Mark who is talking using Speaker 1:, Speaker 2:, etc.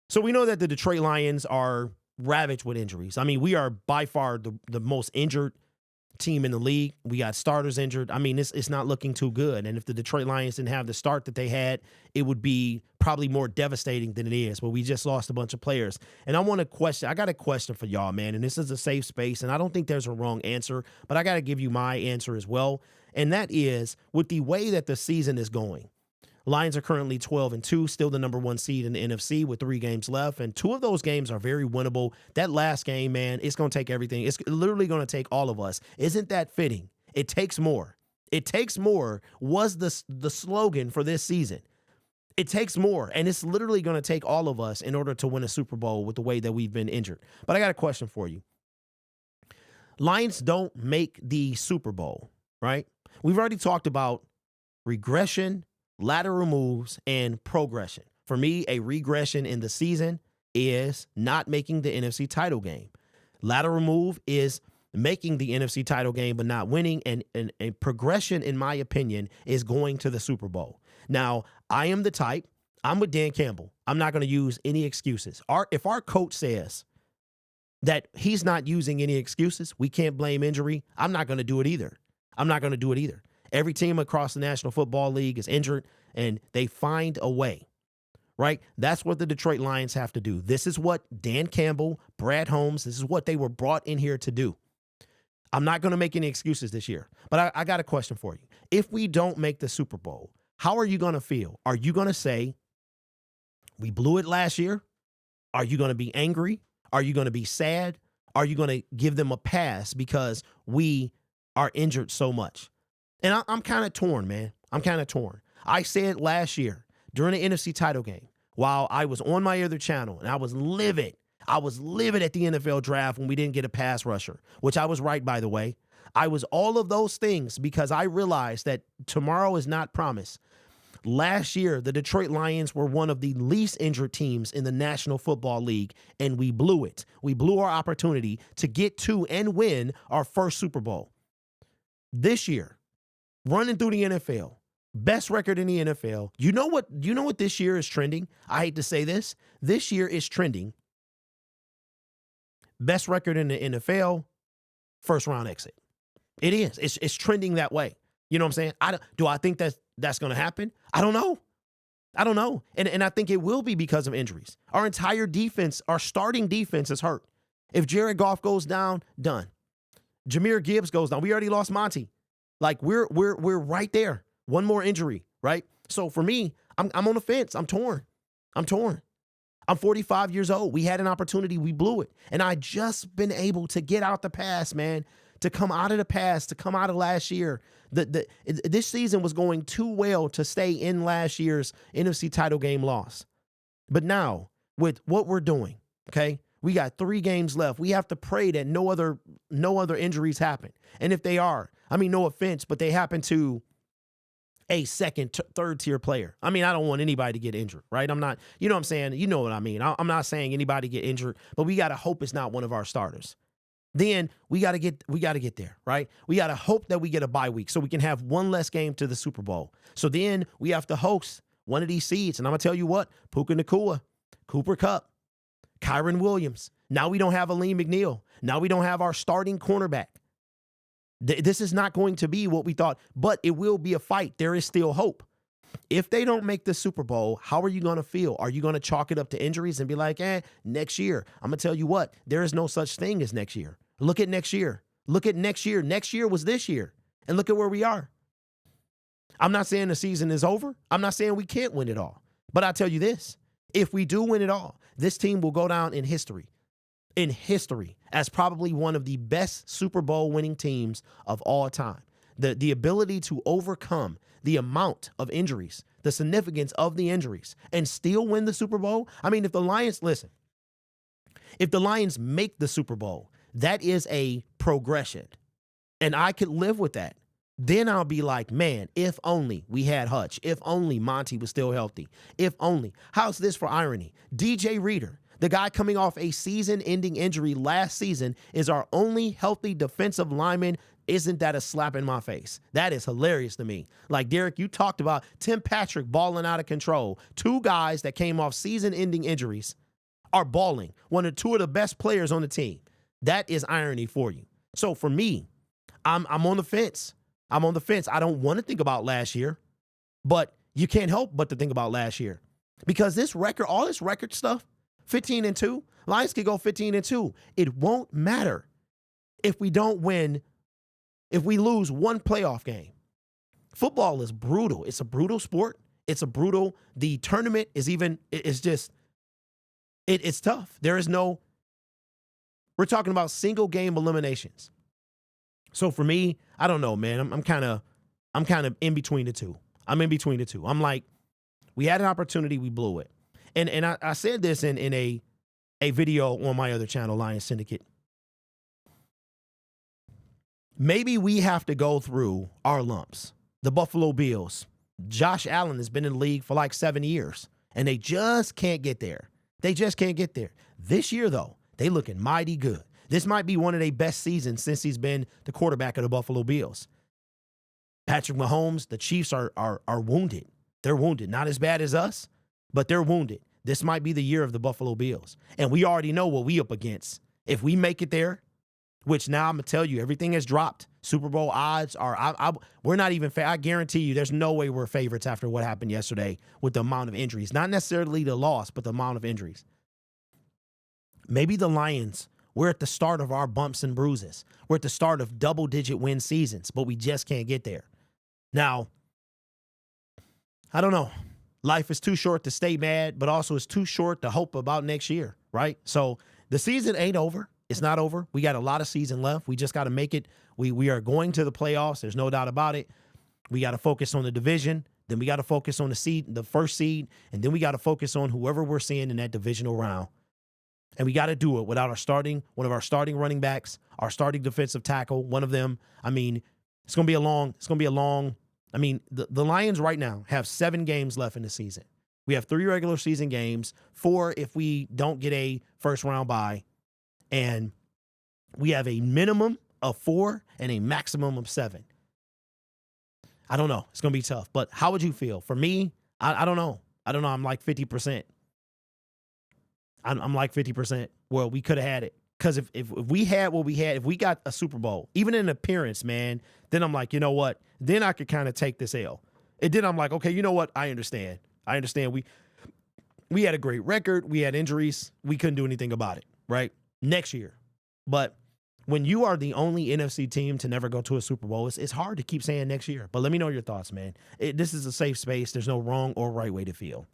Speaker 1: So we know that the Detroit Lions are ravaged with injuries. I mean, we are by far the most injured team in the league. We got starters injured. I mean, it's not looking too good. And if the Detroit Lions didn't have the start that they had, it would be probably more devastating than it is. But we just lost a bunch of players. And I got a question for y'all, man. And this is a safe space. And I don't think there's a wrong answer, but I got to give you my answer as well. And that is, with the way that the season is going, Lions are currently 12-2, still the number one seed in the NFC with 3 games left. And 2 of those games are very winnable. That last game, man, it's going to take everything. It's literally going to take all of us. Isn't that fitting? It takes more. It takes more was the slogan for this season. It takes more. And it's literally going to take all of us in order to win a Super Bowl with the way that we've been injured. But I got a question for you. Lions don't make the Super Bowl, right? We've already talked about regression, lateral moves, and progression. For me, a regression in the season is not making the NFC title game. Lateral move is making the NFC title game but not winning, and progression, in my opinion, is going to the Super Bowl. Now, I am the type, I'm with Dan Campbell. I'm not going to use any excuses. If our coach says that he's not using any excuses, we can't blame injury, I'm not going to do it either. Every team across the National Football League is injured, and they find a way, right? That's what the Detroit Lions have to do. This is what Dan Campbell, Brad Holmes, this is what they were brought in here to do. I'm not going to make any excuses this year, but I got a question for you. If we don't make the Super Bowl, how are you going to feel? Are you going to say, we blew it last year? Are you going to be angry? Are you going to be sad? Are you going to give them a pass because we are injured so much? And I'm kind of torn, man. I'm kind of torn. I said last year during the NFC title game, while I was on my other channel and I was livid at the NFL draft when we didn't get a pass rusher, which I was right, by the way. I was all of those things because I realized that tomorrow is not promised. Last year, the Detroit Lions were one of the least injured teams in the National Football League, and we blew it. We blew our opportunity to get to and win our first Super Bowl. This year, running through the NFL, best record in the NFL. You know what this year is trending? I hate to say this. This year is trending. Best record in the NFL, first round exit. It is. It's trending that way. You know what I'm saying? Do I think that's going to happen? I don't know. And I think it will be because of injuries. Our entire defense, our starting defense is hurt. If Jared Goff goes down, done. Jahmyr Gibbs goes down. We already lost Monty. Like we're right there. One more injury, right? So for me, I'm on the fence. I'm torn. I'm 45 years old. We had an opportunity. We blew it. And I just been able to get out the past, man, to come out of the past, to come out of last year. This season was going too well to stay in last year's NFC title game loss. But now, with what we're doing, okay, we got 3 games left. We have to pray that no other injuries happen. And if they are, I mean, no offense, but they happen to a second, third tier player. I mean, I don't want anybody to get injured, right? I'm not, you know what I'm saying? You know what I mean? I'm not saying anybody get injured, but we got to hope it's not one of our starters. Then we got to get there, right? We got to hope that we get a bye week so we can have one less game to the Super Bowl. So then we have to host one of these seeds. And I'm going to tell you what, Puka Nacua, Cooper Kupp, Kyron Williams. Now we don't have Aleem McNeil. Now we don't have our starting cornerback. This is not going to be what we thought, but it will be a fight. There is still hope. If they don't make the Super Bowl, how are you going to feel? Are you going to chalk it up to injuries and be like, next year? I'm going to tell you what, there is no such thing as next year. Look at next year. Next year was this year. And look at where we are. I'm not saying the season is over. I'm not saying we can't win it all. But I'll tell you this, if we do win it all, this team will go down in history as probably one of the best Super Bowl winning teams of all time. The ability to overcome the amount of injuries, the significance of the injuries, and still win the Super Bowl. I mean, if the Lions make the Super Bowl, that is a progression. And I could live with that. Then I'll be like, man, if only we had Hutch. If only Monty was still healthy. If only. How's this for irony? DJ Reader, the guy coming off a season-ending injury last season, is our only healthy defensive lineman. Isn't that a slap in my face? That is hilarious to me. Like, Derek, you talked about Tim Patrick balling out of control. 2 guys that came off season-ending injuries are balling. Two of the best players on the team. That is irony for you. So for me, I'm on the fence. I'm on the fence. I don't want to think about last year, but you can't help but to think about last year. Because this record, all this record stuff, 15-2, Lions could go 15-2. It won't matter if we don't win, if we lose one playoff game. Football is brutal. It's a brutal sport. It's a brutal, the tournament is even, it's just, it's tough. There is no, we're talking about single game eliminations. So for me, I don't know, man. I'm kind of in between the two. I'm in between the two. I'm like, we had an opportunity, we blew it. And I said this in a video on my other channel, Lions Syndicate. Maybe we have to go through our lumps. The Buffalo Bills. Josh Allen has been in the league for like 7 years, and they just can't get there. They just can't get there. This year, though, they looking mighty good. This might be one of their best seasons since he's been the quarterback of the Buffalo Bills. Patrick Mahomes, the Chiefs are wounded. They're wounded. Not as bad as us, but they're wounded. This might be the year of the Buffalo Bills. And we already know what we up against. If we make it there, which now I'm going to tell you, everything has dropped. Super Bowl odds are, we're not even, I guarantee you, there's no way we're favorites after what happened yesterday with the amount of injuries. Not necessarily the loss, but the amount of injuries. Maybe the Lions, we're at the start of our bumps and bruises. We're at the start of double-digit win seasons, but we just can't get there. Now, I don't know. Life is too short to stay mad, but also it's too short to hope about next year, right? So the season ain't over. It's not over. We got a lot of season left. We just got to make it. We are going to the playoffs. There's no doubt about it. We got to focus on the division. Then we got to focus on the first seed. And then we got to focus on whoever we're seeing in that divisional round. And we got to do it without one of our starting running backs, our starting defensive tackle, one of them. I mean, it's going to be a long, I mean, the Lions right now have 7 games left in the season. We have 3 regular season games, 4 if we don't get a first round bye. And we have a minimum of 4 and a maximum of 7. I don't know. It's going to be tough. But how would you feel? For me, I don't know. I'm like 50%. I'm like 50%. Well, we could have had it. Because if we had what we had, if we got a Super Bowl, even in appearance, man, then I'm like, you know what? Then I could kind of take this L. And then I'm like, okay, you know what? I understand. We had a great record. We had injuries. We couldn't do anything about it, right? Next year. But when you are the only NFC team to never go to a Super Bowl, it's hard to keep saying next year. But let me know your thoughts, man. This is a safe space. There's no wrong or right way to feel.